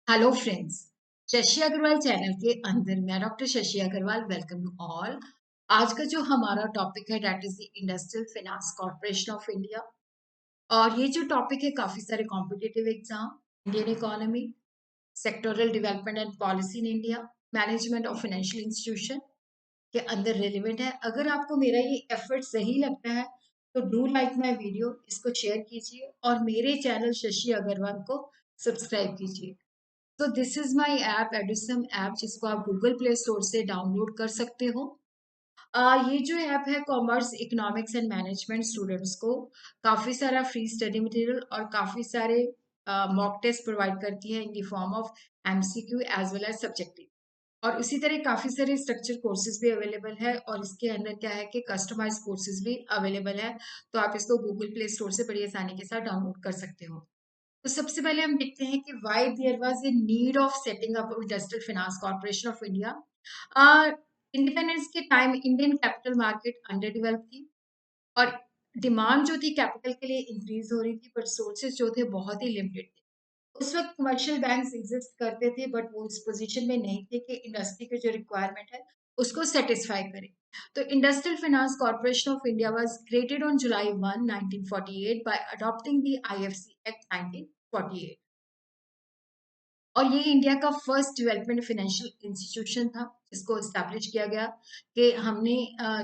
Hello friends. Shashi Agarwal channel के अंदर मैं doctor Shashi Agarwal welcome you all. आज का जो हमारा टॉपिक है that is the industrial finance corporation of India. और ये जो टॉपिक है काफी सारे competitive exam, Indian economy, sectoral development and policy in India, management of financial institution के अंदर रेलिवेंट है। अगर आपको मेरा ये एफर्ट सही लगता है तो डू लाइक माई वीडियो, इसको शेयर कीजिए और मेरे चैनल शशि अग्रवाल को सब्सक्राइब कीजिए। तो this is my app Edusum app, जिसको आप गूगल प्ले स्टोर से डाउनलोड कर सकते हो। ये जो ऐप है commerce, economics and management students को काफी सारा फ्री स्टडी मटेरियल और काफी सारे मॉक टेस्ट प्रोवाइड करती है in the form of MCQ as well as subjective. और इसी तरह काफी सारे स्ट्रक्चर कोर्सेज भी अवेलेबल है और इसके अंदर क्या है कि कस्टमाइज कोर्सेज भी अवेलेबल है। तो आप इसको गूगल प्ले स्टोर से बड़ी आसानी के साथ डाउनलोड कर सकते हो। तो सबसे पहले हम देखते हैं कि why there was a need of setting up industrial finance corporation of India. Independence के time Indian capital market under develop थी और डिमांड जो थी कैपिटल के लिए इंक्रीज हो रही थी, पर सोर्सेज जो थे बहुत ही लिमिटेड थे। उस वक्त कमर्शियल बैंक्स एग्जिस्ट करते थे बट वो इस पोजीशन में नहीं थे कि इंडस्ट्री के जो रिक्वायरमेंट है उसको सेटिस्फाई करें। तो industrial finance corporation of India was created on July 1 1948 bye adopting the IFC act 1948। और ये इंडिया का फर्स्ट डेवलपमेंट फाइनेंशियल इंस्टीट्यूशन था जिसको एस्टैब्लिश किया गया कि हमने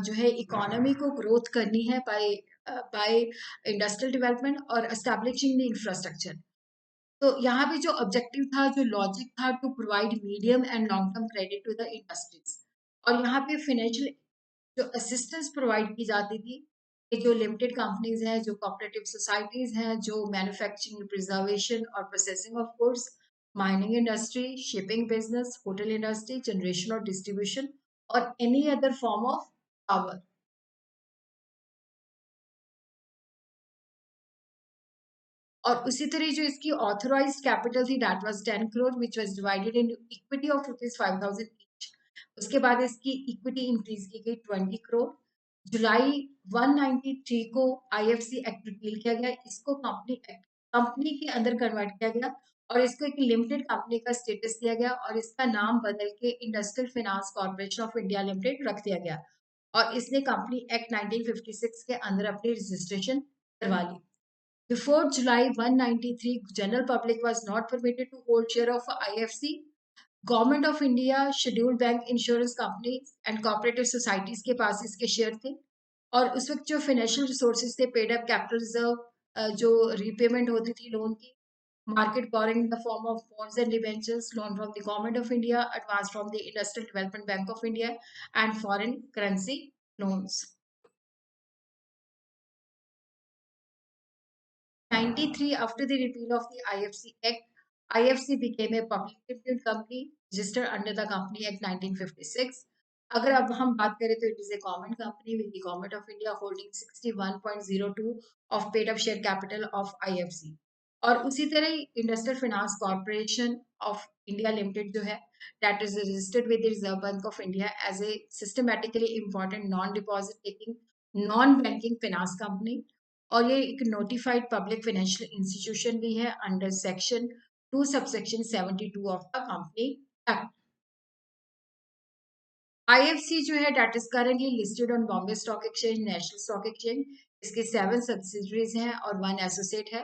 जो है इकोनॉमी को ग्रोथ करनी है बाय बाय इंडस्ट्रियल डेवलपमेंट और एस्टैब्लिशिंग द इंफ्रास्ट्रक्चर। तो यहाँ पे जो ऑब्जेक्टिव था, जो लॉजिक था, to provide medium and long term credit to the industries. और यहाँ पे फाइनेंशियल जो असिस्टेंस प्रोवाइड की जाती थी कि जो लिमिटेड कंपनीज हैं, जो कोऑपरेटिव सोसाइटीज हैं, जो मैन्युफैक्चरिंग, प्रिजर्वेशन और processing of goods, mining industry, shipping business, hotel industry, generation और डिस्ट्रीब्यूशन और any other form of power. और उसी तरह जो इसकी ऑथोराइज्ड कैपिटल थी that was 10 crore which was divided in equity of rupees 5000 each. उसके बाद इसकी इक्विटी इंक्रीज की गई 20 करोड़। जुलाई 193 को आईएफसी एक्ट रिपील किया गया, इसको कंपनी एक्ट, कंपनी के अंदर कन्वर्ट किया गया और इसको एक लिमिटेड कंपनी का स्टेटस दिया गया और इसका नाम बदल के industrial finance corporation of India limited रख दिया गया। और इसने कंपनी एक्ट 1956 के अंदर अपनी रजिस्ट्रेशन करवा ली। Before July 193, general public was not permitted to hold share of IFC. Government of India, scheduled bank, insurance companies and cooperative societies के पास इसके शेयर थे। और उस वक्त जो फाइनेंशियल रिसोर्सेज थे, पेड अप कैपिटल रिजर्व, जो रीपेमेंट होती थी लोन की, market borrowing in the form of bonds and debentures, loan from the government of India, advance from the Industrial Development Bank of India, and foreign currency loans. 93, after the repeal of the IFC Act, IFC became a public limited company registered under the Company Act 1956. अगर अब हम बात करें तो it is a common company with the Government of India holding 61.02 of paid up share capital of IFC. और उसी तरह industrial finance corporation of India limited जो है that is registered with the reserve bank of India as a systematically important non deposit taking non banking finance company. और ये एक notified public financial institution भी है under section 2 subsection 72 of the company act. IFC जो है that is currently listed on Bombay stock exchange, national stock exchange. इसके 7 subsidiaries हैं और 1 एसोसिएट है।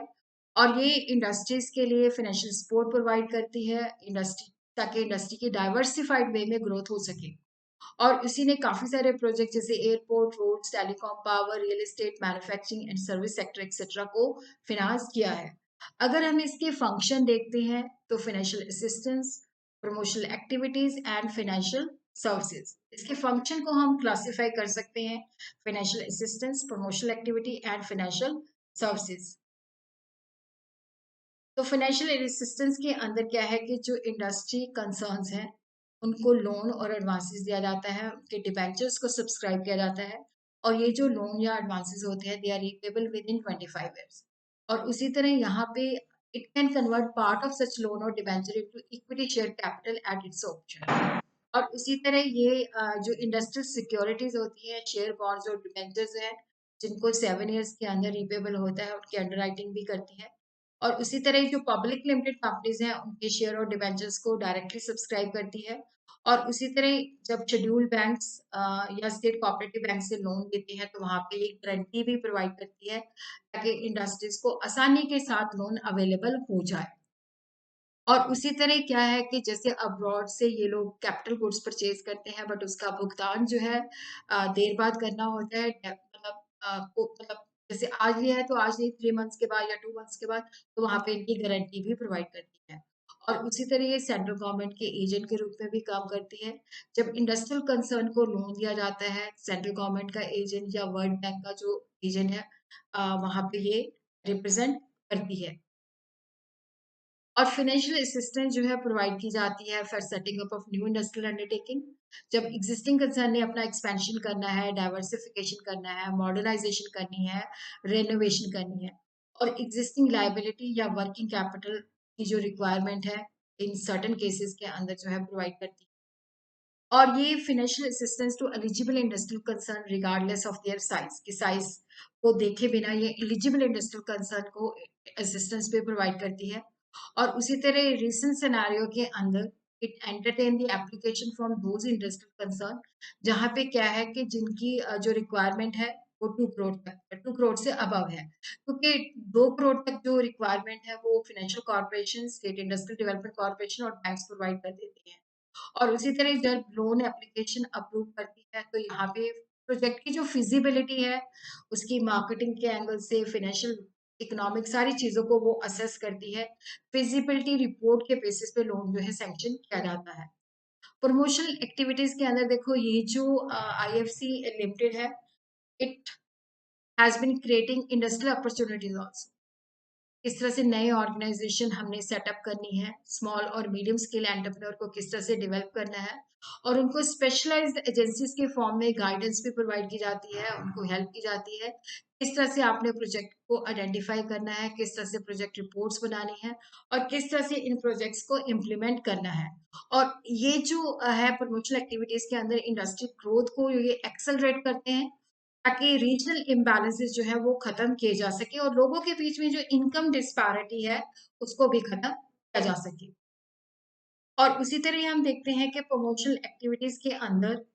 और ये इंडस्ट्रीज के लिए फाइनेंशियल सपोर्ट प्रोवाइड करती है इंडस्ट्री, ताकि इंडस्ट्री की डाइवर्सिफाइड वे में ग्रोथ हो सके। और इसी ने काफी सारे प्रोजेक्ट जैसे airport, roads, telecom, power, real estate, manufacturing and service sector etcetera को फिनांस किया है। अगर हम इसके फंक्शन देखते हैं तो financial assistance, promotional activities and financial services, इसके फंक्शन को हम क्लासिफाई कर सकते हैं financial assistance, promotional activity and financial services. तो फाइनेंशियल असिस्टेंस के अंदर क्या है कि जो इंडस्ट्री कंसर्न्स हैं उनको लोन और एडवांसेस दिया जाता है, उनके डिबेंचर्स को सब्सक्राइब किया जाता है और ये जो लोन या एडवांसेस होते हैं they are repayable within 25 years. और उसी तरह यहाँ पे it can convert part of such loan और debenture into equity share capital at its option. और उसी तरह ये जो इंडस्ट्रियल सिक्योरिटीज होती है, शेयर बॉन्ड्स और डिबेंचर्स हैं जिनको 7 ईयर्स के अंदर रीपेबल होता है, उनकी अंडरराइटिंग भी करती है। और उसी तरह जो पब्लिक लिमिटेड कंपनीज हैं उनके शेयर और डिबेंचर्स को डायरेक्टली सब्सक्राइब करती है। और उसी तरह जब शेड्यूल्ड बैंक्स या स्टेट कोऑपरेटिव बैंक से लोन देते हैं तो वहां पे एक गारंटी भी प्रोवाइड करती है ताकि इंडस्ट्रीज को आसानी के साथ लोन अवेलेबल हो जाए। और उसी तरह क्या है कि जैसे अब्रॉड से ये लोग कैपिटल गुड्स परचेज करते हैं बट उसका भुगतान जो है देर बाद करना होता है। मतलब जैसे आज लिया है तो आज नहीं, 3 मंथ्स के बाद या 2 मंथ्स के बाद, तो वहां पे इनकी गारंटी भी प्रोवाइड करती है। और उसी तरह ये सेंट्रल गवर्नमेंट के एजेंट के रूप में भी काम करती है। जब इंडस्ट्रियल कंसर्न को लोन दिया जाता है, सेंट्रल गवर्नमेंट का एजेंट या वर्ल्ड बैंक का जो एजेंट है वहां पे ये रिप्रेजेंट करती है। और फाइनेंशियल असिस्टेंस जो है प्रोवाइड की जाती है for setting up of new industrial undertaking. जब एग्जिस्टिंग कंसर्न ने अपना एक्सपेंशन करना है, डाइवर्सिफिकेशन करना है, मॉडर्नाइजेशन करनी है, रेनोवेशन करनी है, और एग्जिस्टिंग लाइबिलिटी या वर्किंग कैपिटल की जो रिक्वायरमेंट है इन सर्टेन केसेस के अंदर जो है प्रोवाइड करती है। और ये financial assistance to eligible industrial concern regardless of their size, की साइज को देखे बिना ये एलिजिबल इंडस्ट्रियल कंसर्न को असिस्टेंस भी प्रोवाइड करती है। और उसी तरह रिसेंट सिनेरियो के अंदर it entertain the application from those industrial concern जहाँ पे क्या है कि जिनकी जो रिक्वायरमेंट है वो 2 करोड़ तक, 2 करोड़ से अबव है, क्योंकि 2 करोड़ तक जो रिक्वायरमेंट है वो financial corporation, state industrial development corporation और बैंक्स प्रोवाइड कर देती हैं। और उसी तरह जब लोन एप्लीकेशन अप्रूव करती है तो यहाँ पे प्रोजेक्ट की जो फिजिबिलिटी है उसकी मार्केटिंग के एंगल से, फाइनेंशियल, इकोनॉमिक सारी चीजों को वो असेस करती है। फिजिबिलिटी रिपोर्ट के बेसिस पे लोन जो है सैंक्शन किया जाता है। प्रमोशनल एक्टिविटीज के अंदर देखो, ये जो आईएफसी लिमिटेड है, it has been creating industrial opportunities also. किस तरह से नए ऑर्गेनाइजेशन हमने सेटअप करनी है, स्मॉल और मीडियम स्केल एंटरप्रेन्योर को किस तरह से डेवलप करना है, और उनको स्पेशलाइज्ड एजेंसीज के फॉर्म में गाइडेंस भी प्रोवाइड की जाती है, उनको हेल्प की जाती है किस तरह से आपने प्रोजेक्ट को आइडेंटिफाई करना है, किस तरह से प्रोजेक्ट रिपोर्ट्स बनानी है, और किस तरह से इन प्रोजेक्ट्स को इम्प्लीमेंट करना है। और ये जो है प्रमोशनल एक्टिविटीज के अंदर इंडस्ट्री ग्रोथ को ये एक्सेलरेट करते हैं ताकि रीजनल इम्बैलेंसेस जो है वो खत्म किए जा सके और लोगों के बीच में जो इनकम डिस्पैरिटी है उसको भी खत्म किया जा सके। और उसी तरह हम देखते हैं कि प्रमोशनल एक्टिविटीज के अंदर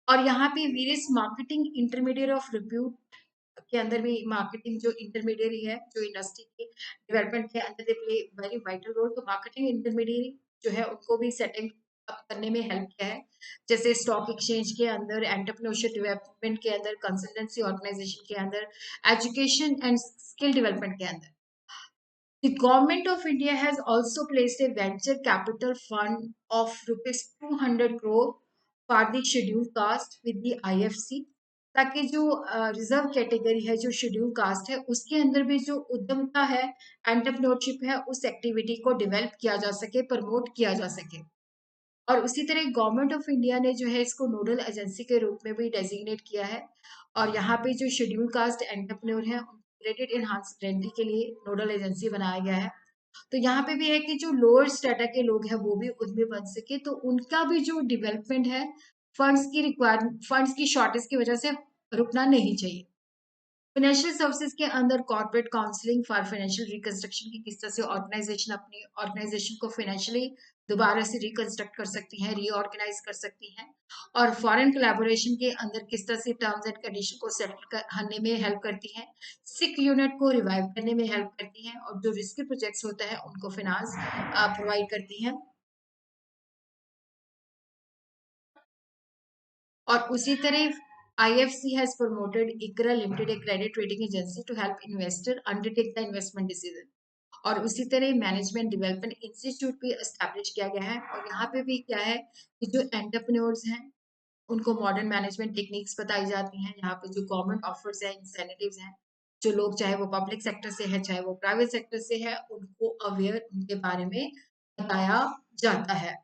और यहाँ पे various marketing intermediate of repute के अंदर भी मार्केटिंग जो इंटरमीडियरी है जो इंडस्ट्री के डेवलपमेंट के अंदर they play very vital role. तो मार्केटिंग इंटरमीडियरी जो है उनको भी सेटिंग अप करने में हेल्प किया है, जैसे स्टॉक एक्सचेंज के अंदर, एंटरप्रेन्योरशिप डेवलपमेंट के अंदर, कंसल्टेंसी ऑर्गेनाइजेशन के अंदर, एजुकेशन एंड स्किल डेवलपमेंट के अंदर। The Government of India has also placed a venture capital fund of rupees 200 crore for the scheduled caste with the IFC, ताकि जो रिजर्व कैटेगरी है, जो शेड्यूल कास्ट है, उसके अंदर भी जो उद्यमता है, एंटरप्रेन्योरशिप है, उस एक्टिविटी को डेवलप किया जा सके, प्रमोट किया जा सके। और उसी तरह गवर्नमेंट ऑफ इंडिया ने जो है इसको नोडल एजेंसी के रूप में भी डेजिग्नेट किया है। और यहाँ पे जो शेड्यूल कास्ट एंटरप्रेन्योर है क्रेडिट एनहांस गारंटी के लिए नोडल एजेंसी बनाया गया है। तो यहाँ पे भी है कि जो लोअर स्टेटा के लोग हैं वो भी उद्यमी बन सके, तो उनका भी जो डेवलपमेंट है फंड्स की शॉर्टेज की वजह से रुकना नहीं चाहिए। फाइनेंशियल सर्विसेज के अंदर corporate counselling for financial reconstruction की किस तरह से ऑर्गेनाइजेशन अपनी ऑर्गेनाइजेशन को फाइनेंशियली दोबारा से रिकंस्ट्रक्ट कर सकती हैं, रीऑर्गेनाइज कर सकती हैं। और फॉरेन कोलैबोरेशन के अंदर किस तरह से टर्म्स एंड कंडीशन को सेटल करने में हेल्प करती हैं, सिक यूनिट को रिवाइव करने में हेल्प करती हैं, और जो रिस्की प्रोजेक्ट्स होता है उनको फाइनेंस प्रोवाइड करती हैं। और उसी तरह IFC has promoted ICRA Limited, a credit rating agency, to help investor undertake the investment decision। और उसी तरह मैनेजमेंट डेवलपमेंट इंस्टीट्यूट भी एस्टैब्लिश किया गया है। और यहाँ पे भी क्या है कि जो एंटरप्रेन्योर्स हैं उनको मॉडर्न मैनेजमेंट टेक्निक्स बताई जाती हैं। यहाँ पे जो गवर्नमेंट ऑफर्स हैं, इंसेंटिव्स हैं, जो लोग चाहे वो पब्लिक सेक्टर से है चाहे वो प्राइवेट सेक्टर से है, उनको अवेयर उनके बारे में बताया जाता है।